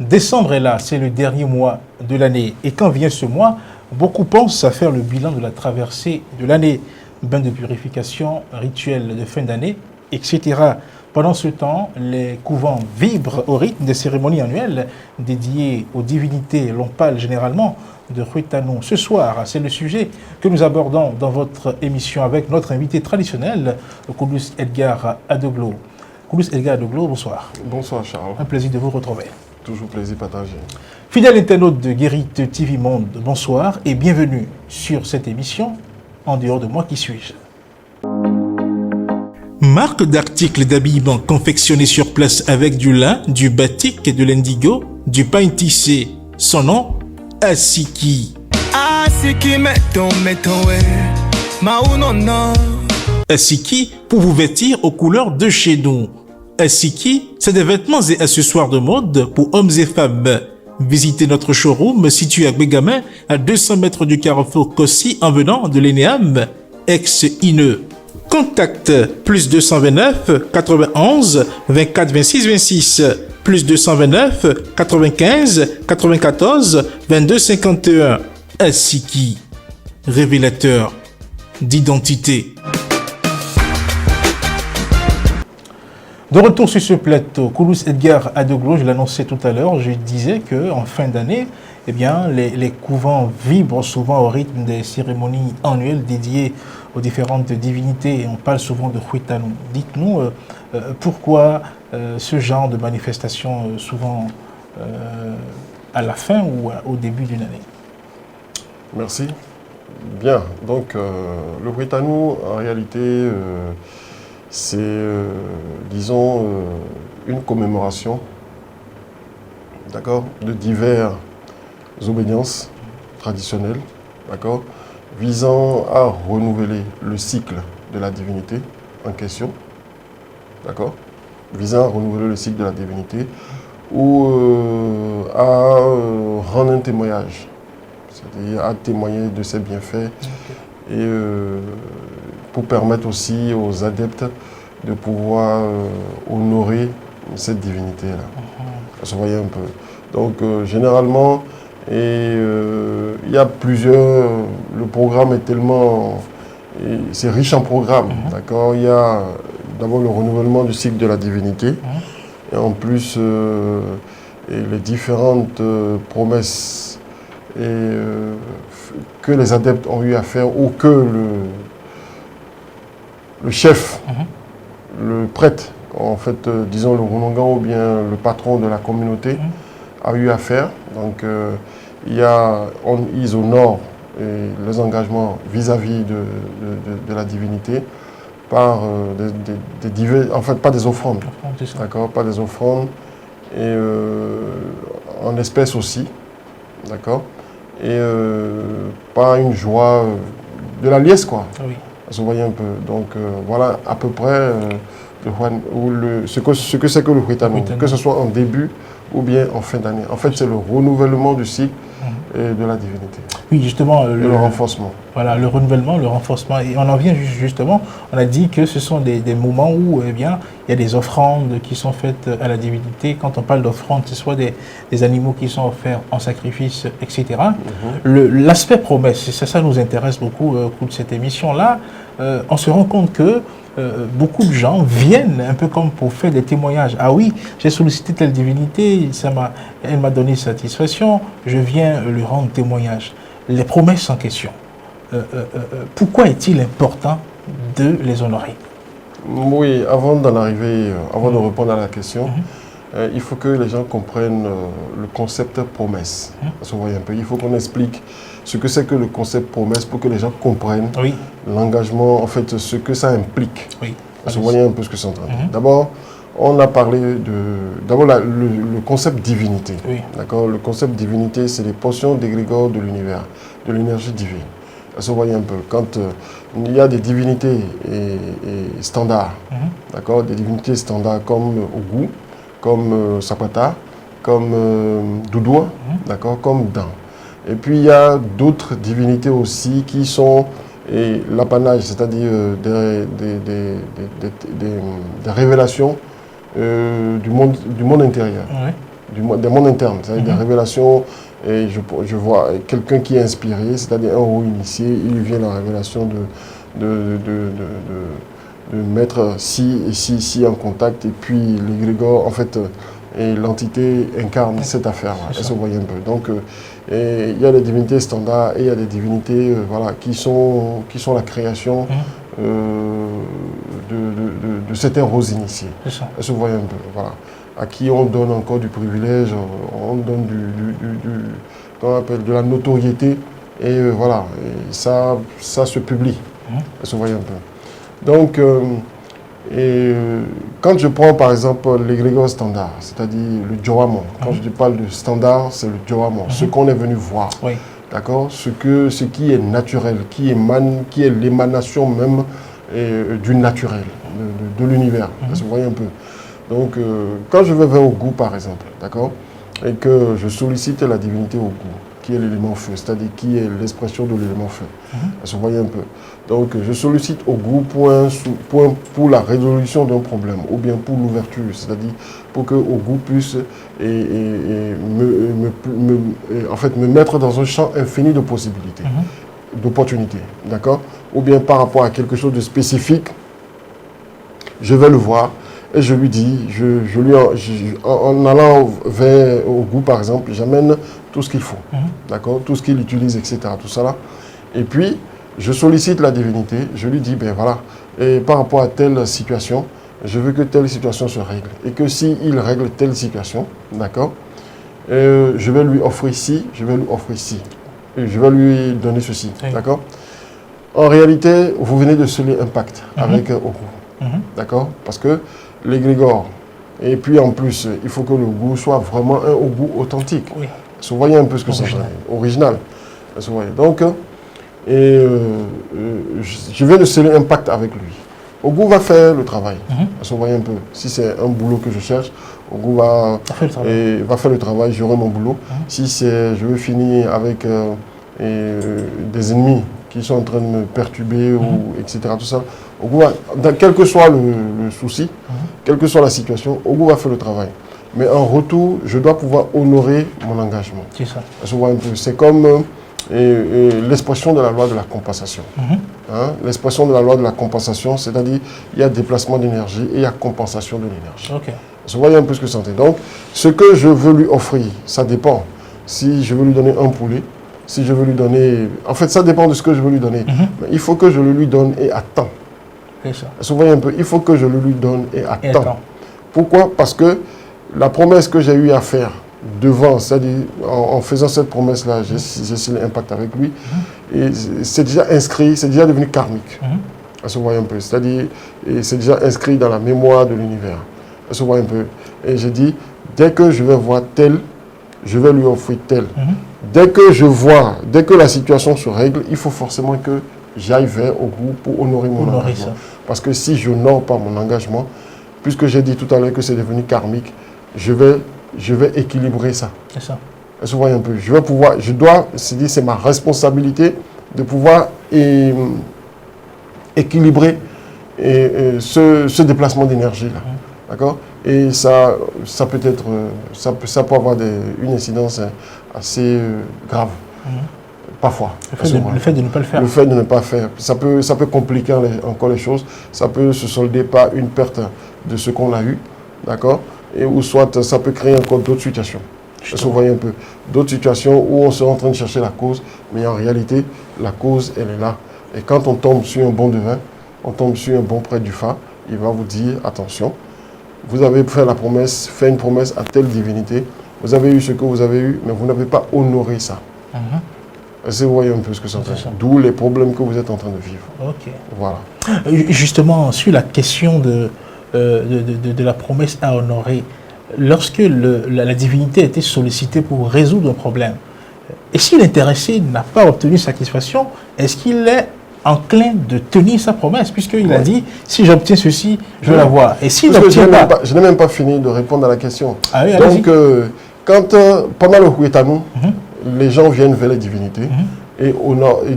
Décembre est là, c'est le dernier mois de l'année. Et quand vient ce mois, beaucoup pensent à faire le bilan de la traversée de l'année. Bain de purification, rituel de fin d'année, etc. Pendant ce temps, les couvents vibrent au rythme des cérémonies annuelles dédiées aux divinités. L'on parle généralement de Huitanou. Ce soir, c'est le sujet que nous abordons dans votre émission avec notre invité traditionnel, Koulouss Edgar Adeglo. Koulouss Edgar Adeglo, bonsoir. Bonsoir Charles. Un plaisir de vous retrouver. Toujours plaisir partagé. Fidèle internaute de Guérit TV Monde, bonsoir et bienvenue sur cette émission. En dehors de moi, qui suis-je? Marque d'articles d'habillement confectionnés sur place avec du lin, du batik et de l'indigo, du pain tissé. Son nom, Asiki. Asiki, mettons, ouais. Maounono. Asiki pour vous vêtir aux couleurs de chez nous. Asiki, c'est des vêtements et accessoires de mode pour hommes et femmes. Visitez notre showroom situé à Bégamin, à 200 mètres du carrefour Kossi en venant de l'ENEAM, ex-INE. Contact plus 229 91 24 26 26 plus 229 95 94 22 51. Asiki, révélateur d'identité. De retour sur ce plateau, Koulouss Edgar Adeglo, je l'annonçais tout à l'heure, je disais qu'en fin d'année, eh bien, les couvents vibrent souvent au rythme des cérémonies annuelles dédiées aux différentes divinités. On parle souvent de Huitanou. Dites-nous pourquoi ce genre de manifestation souvent à la fin ou au début d'une année? Merci. Bien, donc le Huitanou, en réalité, c'est, disons, une commémoration, d'accord, de diverses obédiences traditionnelles, d'accord, visant à renouveler le cycle de la divinité en question, d'accord, visant à renouveler le cycle de la divinité ou à rendre un témoignage, c'est-à-dire à témoigner de ses bienfaits et pour permettre aussi aux adeptes de pouvoir honorer cette divinité-là. Ça se voyait un peu. Donc, généralement, il y a plusieurs... Le programme est tellement... C'est riche en programmes, d'accord. Il y a d'abord le renouvellement du cycle de la divinité, et en plus, les différentes promesses que les adeptes ont eu à faire ou que le chef, le prêtre, en fait, disons le Runongan ou bien le patron de la communauté a eu à faire. Donc, ils honorent les engagements vis-à-vis de la divinité par en fait, pas des offrandes, d'accord, pas des offrandes, et en espèces aussi, d'accord, et pas une joie de la liesse, quoi. Oui. Ça se voyait un peu. Donc voilà à peu près ce que c'est que le Huitanou, que ce soit en début ou bien en fin d'année. En fait, c'est le renouvellement du cycle et de la divinité. Oui, justement. Le renforcement. Voilà, le renouvellement, le renforcement. Et on en vient justement, on a dit que ce sont des moments où eh bien, il y a des offrandes qui sont faites à la divinité. Quand on parle d'offrandes, ce soit des animaux qui sont offerts en sacrifice, etc. L'aspect promesse, ça nous intéresse beaucoup au cours de cette émission-là. On se rend compte que beaucoup de gens viennent un peu comme pour faire des témoignages. Ah oui, j'ai sollicité telle divinité, elle m'a donné satisfaction, je viens lui rendre témoignage. Les promesses en question, pourquoi est-il important de les honorer? Oui, avant d'en arriver, avant de répondre à la question, il faut que les gens comprennent le concept promesse. Ça se voit un peu. Il faut qu'on explique ce que c'est que le concept promesse pour que les gens comprennent l'engagement, en fait, ce que ça implique. Oui. Ça se voit un peu ce que c'est en train de dire. D'abord, on a parlé d'abord le concept divinité. Oui. D'accord. Le concept divinité, c'est les portions d'égrégore de l'univers, de l'énergie divine. Ça se voit un peu. Quand il y a des divinités et standards, d'accord, des divinités standards comme Ogu, comme Sapata, comme Doudoua, d'accord, comme Dan. Et puis il y a d'autres divinités aussi qui sont l'apanage, c'est-à-dire des révélations du monde intérieur, des mondes internes, c'est-à-dire des révélations. Et je vois quelqu'un qui est inspiré, c'est-à-dire un haut initié, il lui vient la révélation de mettre ci en contact, et puis l'égrégore, en fait, et l'entité incarne cette affaire-là. Elle se voit un peu. Donc, il y a des divinités standards et il y a des divinités voilà, qui sont la création de certains roses initiés. Elle se voit un peu. Voilà. À qui on donne encore du privilège, on donne qu'on appelle de la notoriété, et voilà, et ça se publie. Elle se voit un peu. Donc, quand je prends par exemple l'égrégore standard, c'est-à-dire le Djawamon, quand je parle de standard, c'est le Djawamon, ce qu'on est venu voir, d'accord, ce qui est naturel, qui est l'émanation même du naturel, de l'univers, ça se voit un peu. Donc, quand je vais vers Ogou, par exemple, d'accord, et que je sollicite la divinité Ogou, qui est l'élément feu, c'est-à-dire qui est l'expression de l'élément feu, ça se voit un peu. Donc, je sollicite Ogou pour la résolution d'un problème, ou bien pour l'ouverture, c'est-à-dire pour que Ogou puisse en fait, me mettre dans un champ infini de possibilités, d'opportunités, d'accord, ou bien par rapport à quelque chose de spécifique, je vais le voir. Et je lui dis, en allant vers Ogou, par exemple, j'amène tout ce qu'il faut, d'accord, tout ce qu'il utilise, etc., tout ça là. Et puis, je sollicite la divinité, je lui dis, ben voilà, et par rapport à telle situation, je veux que telle situation se règle. Et que s'il règle telle situation, d'accord, je vais lui offrir ci, je vais lui offrir ci. Et je vais lui donner ceci, d'accord. En réalité, vous venez de sceller un pacte avec Ogou, d'accord, parce que l'égrégore, et puis en plus, il faut que le goût soit vraiment un Ogou authentique. Vous voyez un peu ce que c'est, original. Donc, je vais de sceller un pacte avec lui. Ogou va faire le travail. Vous voyez un peu. Si c'est un boulot que je cherche, Ogou va faire le travail, j'aurai mon boulot. Si je veux finir avec des ennemis qui sont en train de me perturber, etc., tout ça, Ogou va, quel que soit le souci, quelle que soit la situation, Ogou va faire le travail. Mais en retour, je dois pouvoir honorer mon engagement. C'est ça. C'est comme l'expression de la loi de la compensation. L'expression de la loi de la compensation, c'est-à-dire il y a déplacement d'énergie et il y a compensation de l'énergie. Vous voyez un peu ce que c'est. Donc, ce que je veux lui offrir, ça dépend. Si je veux lui donner un poulet, si je veux lui donner... En fait, ça dépend de ce que je veux lui donner. Mais il faut que je le lui donne et à temps. Vous voyez un peu, il faut que je le lui donne et à temps. Pourquoi? Parce que la promesse que j'ai eu à faire devant, c'est-à-dire en faisant cette promesse-là, j'ai signé l'impact avec lui, et c'est déjà inscrit, c'est déjà devenu karmique. Vous voyez un peu, c'est-à-dire c'est déjà inscrit dans la mémoire de l'univers. Vous voyez un peu. Et j'ai dit, dès que je vais voir tel, je vais lui offrir tel. Dès que la situation se règle, il faut forcément que j'aille vers Ogou pour honorer mon engagement. Parce que si je n'honore pas mon engagement, puisque j'ai dit tout à l'heure que c'est devenu karmique, je vais équilibrer ça. C'est ça. Vous voyez un peu. C'est ma responsabilité de pouvoir équilibrer ce déplacement d'énergie-là. D'accord? Et ça peut avoir une incidence assez grave. Parfois. Le fait de ne pas le faire. Le fait de ne pas faire. Ça peut compliquer encore les choses. Ça peut se solder par une perte de ce qu'on a eu. D'accord? Ou soit ça peut créer encore d'autres situations. Vous voyez un peu. D'autres situations où on sera en train de chercher la cause, mais en réalité, la cause, elle est là. Et quand on tombe sur un bon devin, on tombe sur un bon prêtre du phare, il va vous dire, attention, vous avez fait une promesse à telle divinité, vous avez eu ce que vous avez eu, mais vous n'avez pas honoré ça. Vous voyez un peu ce que c'est. D'où les problèmes que vous êtes en train de vivre. Voilà. Justement, sur la question de la promesse à honorer, lorsque la divinité a été sollicitée pour résoudre un problème, et si l'intéressé n'a pas obtenu satisfaction, est-ce qu'il est enclin de tenir sa promesse, puisqu'il a dit, si j'obtiens ceci, je vais l'avoir. Et s'il Parce que n'obtient pas... je n'ai même pas fini de répondre à la question. Ah oui, donc, quand pendant le Huetanou, les gens viennent vers les divinités et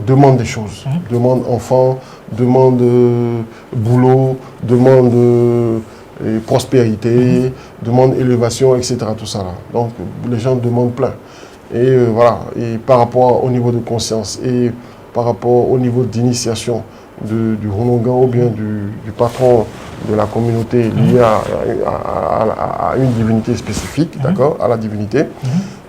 demandent des choses. Demandent enfants, demandent boulot, demandent prospérité, demandent élévation, etc. Tout ça là. Donc, les gens demandent plein. Et voilà, et par rapport au niveau de conscience et par rapport au niveau d'initiation du Runongan ou bien du patron de la communauté lié à une divinité spécifique, d'accord, à la divinité.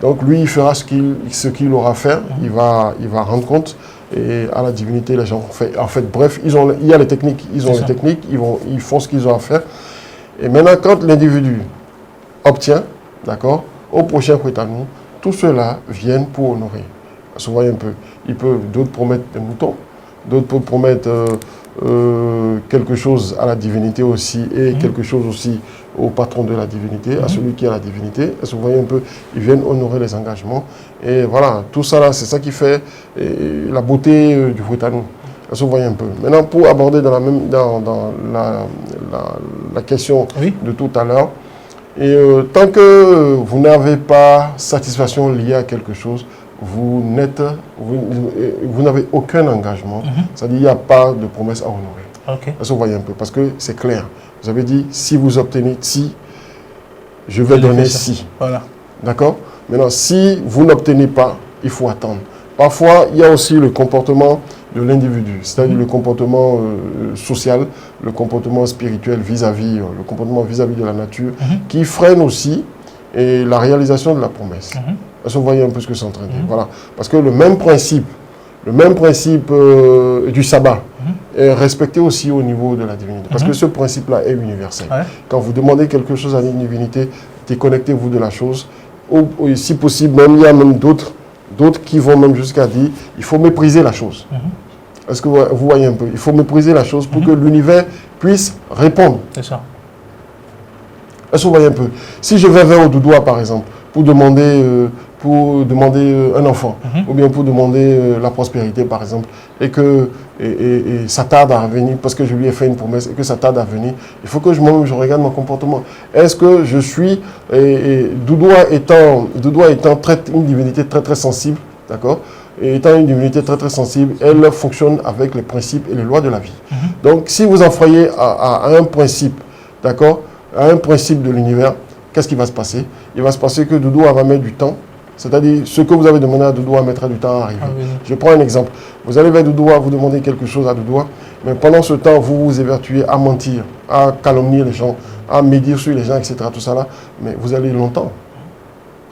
Donc lui, il fera ce qu'il aura à faire, il va rendre compte et à la divinité, les gens en fait bref, il y a les techniques, ils font ce qu'ils ont à faire. Et maintenant, quand l'individu obtient, d'accord, au prochain Huetanou, tous ceux-là viennent pour honorer. Souvent un peu. D'autres promettent des moutons, d'autres peuvent promettre quelque chose à la divinité aussi et quelque chose aussi au patron de la divinité, à celui qui a la divinité. Souvent un peu, ils viennent honorer les engagements. Et voilà, tout ça là, c'est ça qui fait la beauté du Huetanou. Vous voyez un peu. Maintenant, pour aborder dans la question de tout à l'heure, et tant que vous n'avez pas satisfaction liée à quelque chose, vous n'avez aucun engagement. C'est-à-dire qu'il n'y a pas de promesse à honorer. Vous voyez un peu, parce que c'est clair. Vous avez dit, si vous obtenez si, je vais donner si. Voilà. D'accord? Maintenant, si vous n'obtenez pas, il faut attendre. Parfois, il y a aussi le comportement de l'individu, c'est-à-dire le comportement social, le comportement spirituel le comportement vis-à-vis de la nature, qui freine aussi la réalisation de la promesse. Vous voyez un peu ce que c'est en train de dire. Voilà. Parce que le même principe du sabbat est respecté aussi au niveau de la divinité. Parce que ce principe-là est universel. Quand vous demandez quelque chose à une divinité, déconnectez-vous de la chose. Si possible, même, il y a même d'autres qui vont même jusqu'à dire il faut mépriser la chose. Est-ce que vous voyez un peu? Il faut mépriser la chose pour que l'univers puisse répondre. C'est ça. Est-ce que vous voyez un peu? Si je vais vers Odudoua, par exemple, pour demander un enfant, ou bien pour demander la prospérité, par exemple, et que ça tarde à venir, parce que je lui ai fait une promesse, et que ça tarde à venir, il faut que je regarde mon comportement. Est-ce que je suis, Doudoua étant une divinité très très sensible, d'accord, et étant une divinité très très sensible, elle fonctionne avec les principes et les lois de la vie. Donc, si vous enfreigez à un principe, d'accord, à un principe de l'univers, qu'est-ce qui va se passer? Il va se passer que Doudoua va mettre du temps. C'est-à-dire, ce que vous avez demandé à Doudoua mettra du temps à arriver. Je prends un exemple. Vous allez vers Doudoua, vous demandez quelque chose à Doudoua, mais pendant ce temps, vous vous évertuez à mentir, à calomnier les gens, à médire sur les gens, etc. Tout ça là, mais vous allez longtemps.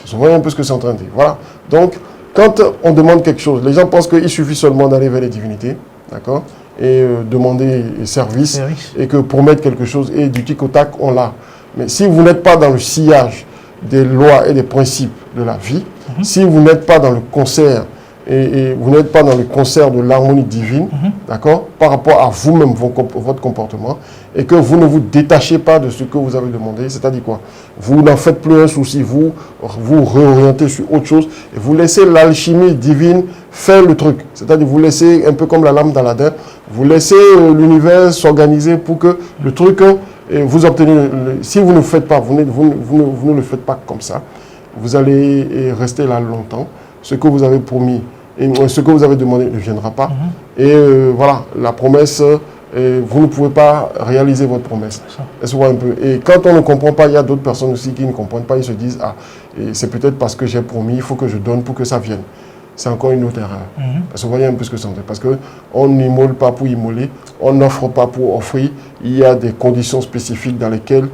Vous voyez un peu ce que c'est en train de dire. Voilà. Donc, quand on demande quelque chose, les gens pensent qu'il suffit seulement d'aller vers les divinités, d'accord, et demander service, et que promettre quelque chose, et du tic au tac, on l'a. Mais si vous n'êtes pas dans le sillage des lois et des principes de la vie, si vous n'êtes pas dans le concert et vous n'êtes pas dans le concert de l'harmonie divine, d'accord, par rapport à vous-même, votre comportement, et que vous ne vous détachez pas de ce que vous avez demandé, c'est-à-dire quoi? Vous n'en faites plus un souci, vous réorientez sur autre chose, et vous laissez l'alchimie divine faire le truc. C'est-à-dire vous laissez, un peu comme la lame d'Aladin, vous laissez l'univers s'organiser pour que le truc, et vous obtenez, si vous ne le faites pas, vous ne le faites pas comme ça, vous allez rester là longtemps. Ce que vous avez promis et ce que vous avez demandé ne viendra pas. Et voilà, la promesse, vous ne pouvez pas réaliser votre promesse. Un peu. Et quand on ne comprend pas, il y a d'autres personnes aussi qui ne comprennent pas, ils se disent, ah, c'est peut-être parce que j'ai promis, il faut que je donne pour que ça vienne. C'est encore une autre erreur. Parce que vous voyez un peu ce que c'est. Parce qu'on n'immole pas pour immoler, on n'offre pas pour offrir. Il y a des conditions spécifiques dans lesquelles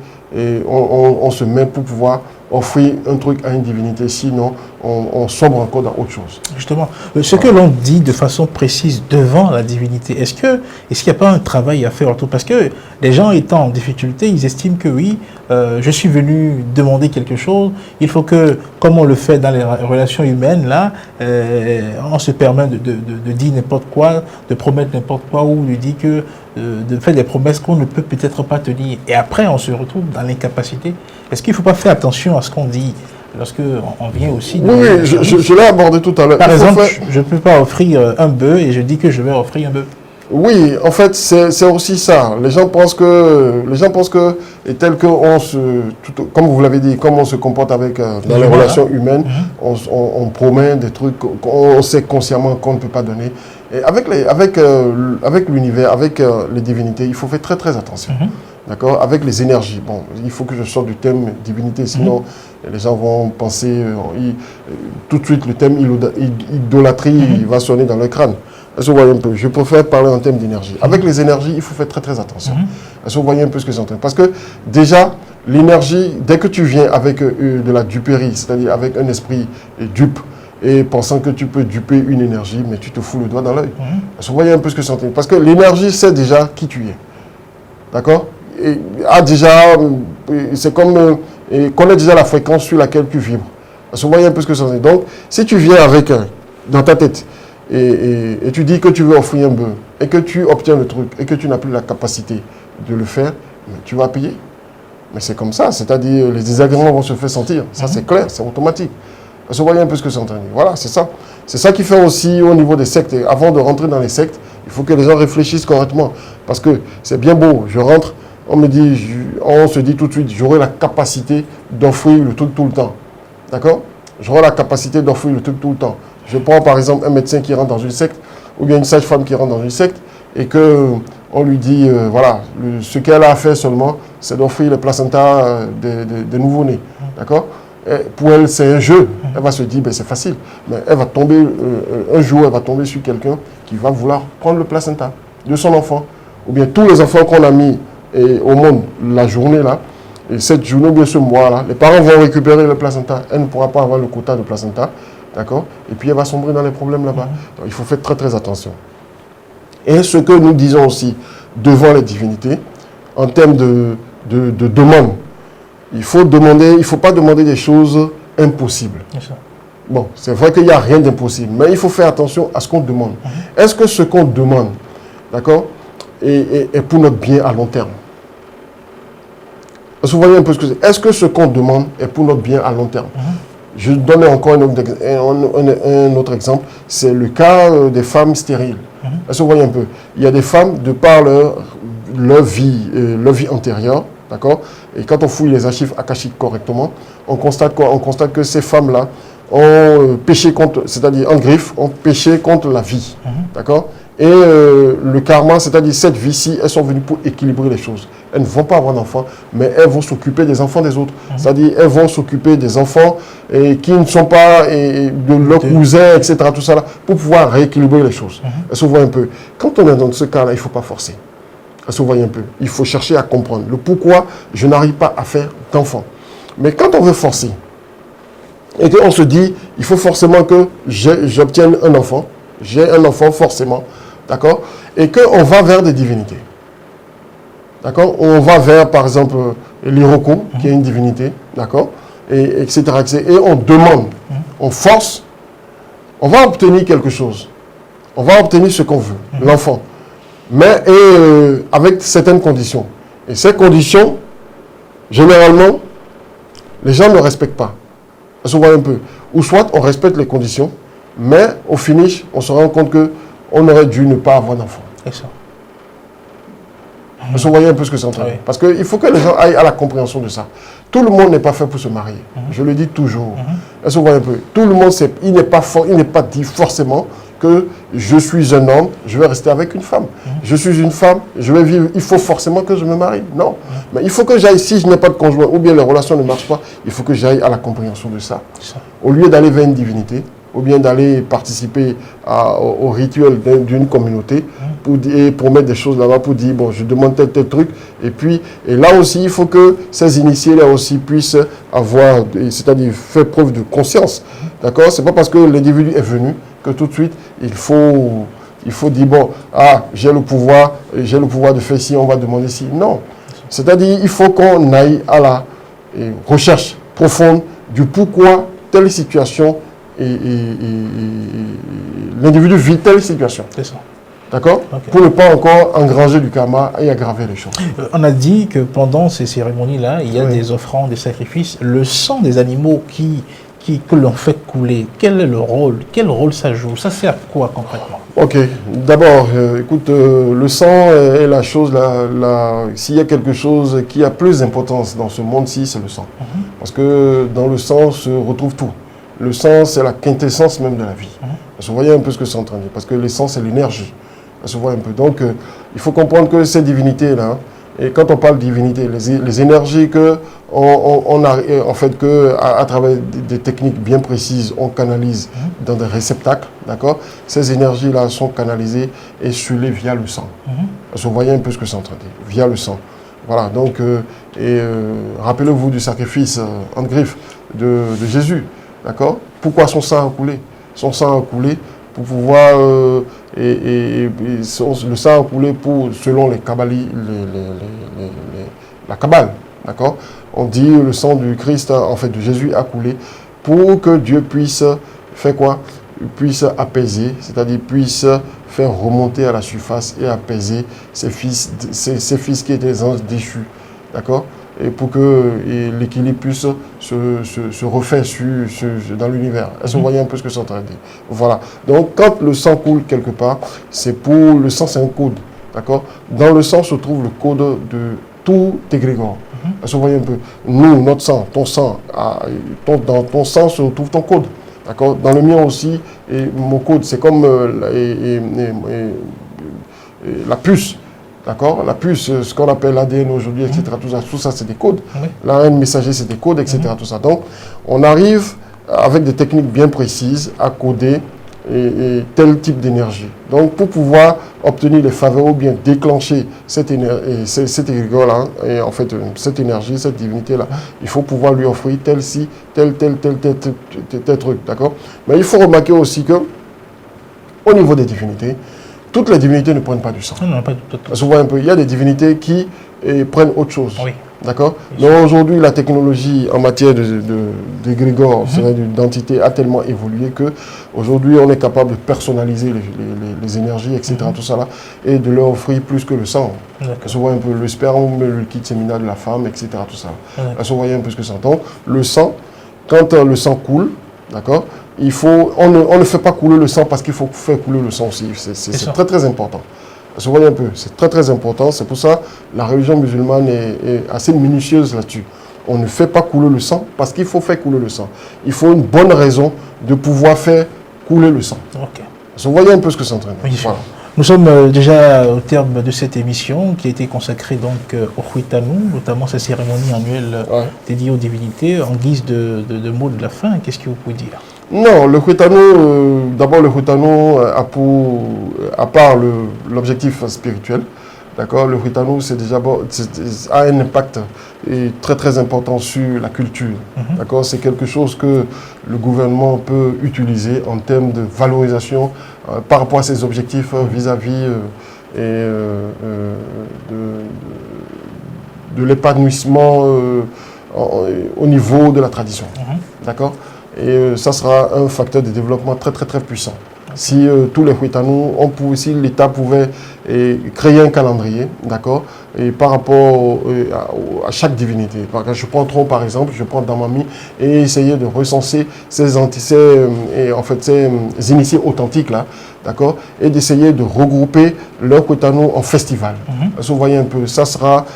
on se met pour pouvoir offrir un truc à une divinité, sinon on sombre encore dans autre chose. Justement, ce que l'on dit de façon précise devant la divinité, est-ce qu'il n'y a pas un travail à faire autour? Parce que les gens étant en difficulté, ils estiment que oui, je suis venu demander quelque chose, il faut que, comme on le fait dans les relations humaines, là, on se permet de dire n'importe quoi, de promettre n'importe quoi, ou de dire que de faire des promesses qu'on ne peut peut-être pas tenir. Et après, on se retrouve dans l'incapacité. Est-ce qu'il ne faut pas faire attention à ce qu'on dit lorsqu'on vient aussi... Oui, je l'ai abordé tout à l'heure. Par exemple, je ne peux pas offrir un bœuf et je dis que je vais offrir un bœuf. Oui, en fait, c'est aussi ça. Les gens pensent que, et tel que comme vous l'avez dit, comme on se comporte avec dans les relations humaines, on promet des trucs qu'on sait consciemment qu'on ne peut pas donner. Et avec l'univers, avec les divinités, il faut faire très très attention. D'accord? Avec les énergies. Bon, il faut que je sorte du thème divinité, sinon les gens vont penser tout de suite le thème idolâtrie il va sonner dans le crâne. Est-ce que vous voyez un peu? Je préfère parler en termes d'énergie. Avec les énergies, il faut faire très très attention. Est-ce que vous voyez un peu ce que c'est en train? Parce que déjà, l'énergie, dès que tu viens avec de la duperie, c'est-à-dire avec un esprit dupe, et pensant que tu peux duper une énergie, mais tu te fous le doigt dans l'œil. Est-ce que vous voyez un peu ce que c'est en train? Parce que l'énergie sait déjà qui tu es. D'accord? C'est comme connaît déjà la fréquence sur laquelle tu vibres. Est-ce que vous voyez un peu ce que c'est en train? Donc, si tu viens avec, dans ta tête, et tu dis que tu veux offrir un bœuf, et que tu obtiens le truc, et que tu n'as plus la capacité de le faire, mais tu vas payer. Mais c'est comme ça, c'est-à-dire les désagréments vont se faire sentir. Ça, c'est clair, c'est automatique. Est-ce que vous voyez un peu ce que c'est en train de dire? Voilà, c'est ça. C'est ça qui fait aussi au niveau des sectes. Et avant de rentrer dans les sectes, il faut que les gens réfléchissent correctement. Parce que c'est bien beau, je rentre, on se dit tout de suite, j'aurai la capacité d'offrir le truc tout le temps. D'accord? J'aurai la capacité d'offrir le truc tout le temps. Je prends par exemple un médecin qui rentre dans une secte, ou bien une sage-femme qui rentre dans une secte, et qu'on lui dit, voilà, ce qu'elle a à faire seulement, c'est d'offrir le placenta des nouveau-nés. D'accord? Pour elle, c'est un jeu. Elle va se dire, ben, c'est facile. Mais elle va tomber, un jour, elle va tomber sur quelqu'un qui va vouloir prendre le placenta de son enfant. Ou bien tous les enfants qu'on a mis au monde la journée là, et cette journée ou bien ce mois-là, les parents vont récupérer le placenta. Elle ne pourra pas avoir le quota de placenta. D'accord? Et puis elle va sombrer dans les problèmes là-bas. Donc il faut faire très très attention. Et ce que nous disons aussi devant les divinités, en termes de demande, il ne faut pas demander des choses impossibles. Bon, c'est vrai qu'il n'y a rien d'impossible, mais il faut faire attention à ce qu'on demande. Est-ce que ce qu'on demande, d'accord, est pour notre bien à long terme? Est-ce que vous voyez un peu ce que c'est? Est-ce que ce qu'on demande est pour notre bien à long terme? Je donne encore un autre exemple, c'est le cas des femmes stériles. Est-ce que vous voyez un peu? Il y a des femmes, de par leur vie antérieure, d'accord? Et quand on fouille les archives akashiques correctement, on constate quoi? On constate que ces femmes-là ont péché contre, c'est-à-dire en griffe, ont péché contre la vie, d'accord? Et le karma, c'est-à-dire cette vie-ci, elles sont venues pour équilibrer les choses. Elles ne vont pas avoir d'enfants, mais elles vont s'occuper des enfants des autres. C'est-à-dire elles vont s'occuper des enfants qui ne sont pas de leurs cousins, etc. Tout ça là, pour pouvoir rééquilibrer les choses. Est-ce que vous voyez un peu? Quand on est dans ce cas-là, il ne faut pas forcer. Est-ce que vous voyez un peu? Il faut chercher à comprendre le pourquoi je n'arrive pas à faire d'enfants. Mais quand on veut forcer, et qu'on se dit, il faut forcément que j'obtienne un enfant, j'ai un enfant forcément, d'accord? Et qu'on va vers des divinités. D'accord? On va vers, par exemple, l'Iroko, qui est une divinité, d'accord? Etc. Et on demande, on force, on va obtenir quelque chose. On va obtenir ce qu'on veut, l'enfant. Mais avec certaines conditions. Et ces conditions, généralement, les gens ne respectent pas. Est-ce que vous voyez un peu? Ou soit on respecte les conditions, mais au finish, on se rend compte qu'on aurait dû ne pas avoir d'enfant. C'est ça. Vous voyez un peu ce que c'est en train de dire. Parce qu'il faut que les gens aillent à la compréhension de ça. Tout le monde n'est pas fait pour se marier. Je le dis toujours. Est-ce que vous voyez un peu? Tout le monde, il n'est pas dit forcément que je suis un homme, je vais rester avec une femme. Je suis une femme, je vais vivre, il faut forcément que je me marie. Non. Mais il faut que j'aille, si je n'ai pas de conjoint, ou bien les relations ne marchent pas, il faut que j'aille à la compréhension de ça. Au lieu d'aller vers une divinité, ou bien d'aller participer au rituel d'une communauté et promettre des choses là-bas pour dire, bon, je demande tel truc. Et là aussi, il faut que ces initiés là aussi puissent avoir, c'est-à-dire faire preuve de conscience. D'accord? C'est pas parce que l'individu est venu que tout de suite, il faut dire, bon, j'ai le pouvoir de faire ci, on va demander ci. Non. C'est-à-dire, il faut qu'on aille à la recherche profonde du pourquoi telle situation et l'individu vit telle situation. C'est ça. D'accord? Pour ne pas encore engranger du karma et aggraver les choses. On a dit que pendant ces cérémonies-là, il y a des offrandes, des sacrifices. Le sang des animaux que l'on fait couler, quel est le rôle? Quel rôle ça joue? Ça sert à quoi concrètement? Ok, d'abord, écoute, le sang est la chose, s'il y a quelque chose qui a plus d'importance dans ce monde-ci, c'est le sang. Parce que dans le sang se retrouve tout. Le sang, c'est la quintessence même de la vie. Vous voyez un peu ce que c'est en train de dire, parce que le sang, c'est l'énergie. Vous voyez un peu. Donc, il faut comprendre que ces divinités-là, et quand on parle de divinité, les énergies que on a, en fait, que à travers des techniques bien précises, on canalise dans des réceptacles, d'accord. Ces énergies-là sont canalisées et scellées via le sang. Vous voyez un peu ce que c'est en train de dire, via le sang. Voilà, donc, rappelez-vous du sacrifice en griffe de Jésus, d'accord. Pourquoi son sang a coulé? Son sang a coulé pour pouvoir, le sang a coulé pour, selon les kabbalistes, la Kabbale, d'accord. On dit le sang du Christ, en fait de Jésus, a coulé pour que Dieu puisse faire quoi? Puisse apaiser, c'est-à-dire puisse faire remonter à la surface et apaiser ses fils qui étaient des anges déchus, d'accord. Et pour que l'équilibre puisse se refaire dans l'univers. Est-ce que vous voyez un peu ce que c'est en train de dire? Voilà. Donc, quand le sang coule quelque part, c'est pour... Le sang, c'est un code. D'accord? Dans le sang se trouve le code de tout égrégore. Est-ce que vous voyez un peu? Nous, notre sang, ton sang, dans ton sang se retrouve ton code. D'accord? Dans le mien aussi, et mon code, c'est comme la puce. D'accord? La puce, ce qu'on appelle l'ADN aujourd'hui, etc. Tout ça c'est des codes. L'ARN messager, c'est des codes, etc. Tout ça. Donc, on arrive avec des techniques bien précises à coder tel type d'énergie. Donc, pour pouvoir obtenir les faveurs ou bien déclencher cette égrégore-là, et en fait, cette énergie, cette divinité-là, il faut pouvoir lui offrir tel truc. D'accord? Mais il faut remarquer aussi que, au niveau des divinités, toutes les divinités ne prennent pas du sang. Non, pas du tout. Parce que vous voyez un peu, il y a des divinités qui prennent autre chose. Oui. D'accord? Donc aujourd'hui, la technologie en matière d'égrégore, d'entité, a tellement évolué que aujourd'hui, on est capable de personnaliser les énergies, etc. Tout ça là, et de leur offrir plus que le sang. Parce que vous voyez un peu le sperme, le liquide séminal de la femme, etc. Tout ça. Parce que vous voyez un peu ce que ça entend. Le sang, quand le sang coule, d'accord? On ne fait pas couler le sang parce qu'il faut faire couler le sang aussi. C'est très très important. Vous voyez un peu, c'est très très important. C'est pour ça que la religion musulmane est assez minutieuse là-dessus. On ne fait pas couler le sang parce qu'il faut faire couler le sang. Il faut une bonne raison de pouvoir faire couler le sang. Vous voyez un peu ce que c'est en train de dire. Voilà. Nous sommes déjà au terme de cette émission qui a été consacrée donc au Huitanou, notamment sa cérémonie annuelle dédiée aux divinités. En guise de mot de la fin, qu'est-ce que vous pouvez dire? Non, le Huitanou, d'abord le Huitanou à part l'objectif spirituel, d'accord, le Huitanou a un impact très très important sur la culture, d'accord, c'est quelque chose que le gouvernement peut utiliser en termes de valorisation par rapport à ses objectifs vis-à-vis de l'épanouissement au niveau de la tradition, d'accord. Et ça sera un facteur de développement très très très puissant. Si tous les Huitanou, si l'État pouvait créer un calendrier, d'accord, et par rapport à chaque divinité. Je prends Tron par exemple, je prends Damami, et essayer de recenser ces initiés authentiques là, d'accord, et d'essayer de regrouper leurs Huitanou en festival. Vous voyez un peu, ça va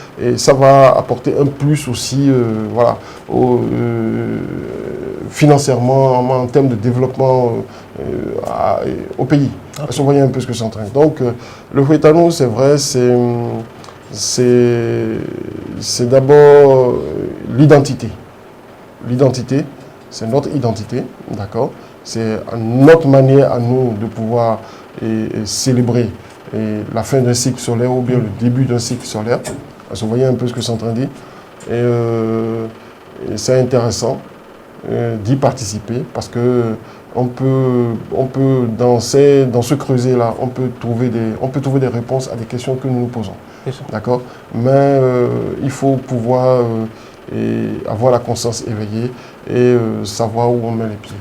apporter un plus aussi, voilà, financièrement, en termes de développement au pays. Vous voyez un peu ce que c'est en train. Donc, le Huitanou, c'est vrai, c'est d'abord l'identité. L'identité, c'est notre identité, d'accord? C'est notre manière à nous de pouvoir célébrer la fin d'un cycle solaire ou bien le début d'un cycle solaire. Vous voyez un peu ce que c'est en train de dire. Et c'est intéressant d'y participer parce que on peut dans ce creuset-là, on peut trouver des réponses à des questions que nous nous posons. D'accord? Mais il faut pouvoir avoir la conscience éveillée et savoir où on met les pieds.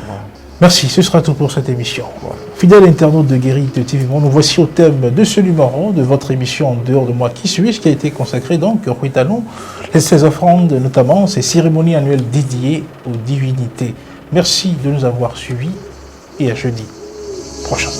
Voilà. Merci, ce sera tout pour cette émission. Voilà. Fidèle internaute de Guérite TV, nous voici au thème de ce numéro de votre émission En dehors de moi qui suis-je, qui a été consacré donc au Huitanou et ses offrandes, notamment ces cérémonies annuelles dédiées aux divinités. Merci de nous avoir suivis et à jeudi prochain.